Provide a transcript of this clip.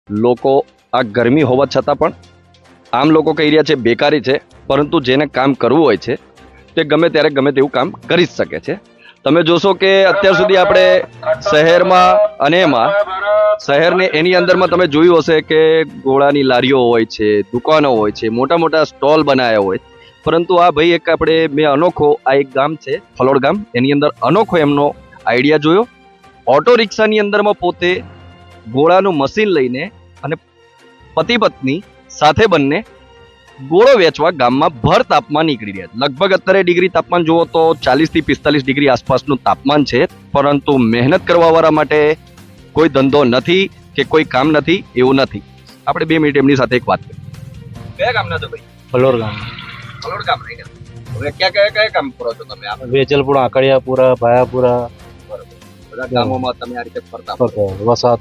લોકો આ ગરમી હોવા છતાં પણ આમ લોકો કહી રહ્યા છે બેકારી છે, પરંતુ જેને કામ કરવું હોય છે તે ગમે ત્યારે ગમે તેવું કામ કરી જ શકે છે. તમે જોશો કે અત્યાર સુધી આપણે શહેરમાં અને શહેરને એની અંદરમાં તમે જોયું હશે કે ગોળાની લારીઓ હોય છે, દુકાનો હોય છે, મોટા મોટા સ્ટોલ બનાવ્યા હોય, પરંતુ આ ભાઈ એક આપણે મેં અનોખો આ એક ગામ છે ફલોડ ગામ, એની અંદર અનોખો એમનો આઈડિયા જોયો. ઓટો રિક્ષાની અંદરમાં પોતે ગોળાનું મશીન લઈને અને પતિ પત્ની સાથે બંને ગોળો વેચવા ગામમાં ભર તાપમાન નીકળી રહ્યા છે. લગભગ અત્યારે ડિગ્રી તાપમાન જુઓ તો 40 થી 45 ડિગ્રી આસપાસનું તાપમાન છે, પરંતુ મહેનત કરવાવાળા માટે કોઈ ધંધો નથી કે કોઈ કામ નથી એવું નથી. આપણે 2 મિનિટ એમની સાથે એક વાત કરીએ. કયા ગામના છો ભાઈ? ફલોર ગામ. ફલોડ ગામ રહી ગયા. હવે કયા કામ કરો છો તમે? આ વેચલપુરા, આકડિયાપુરા, ભાયાપુરા, બધા ગામોમાં તમે આ રીતે ફરતા વસાત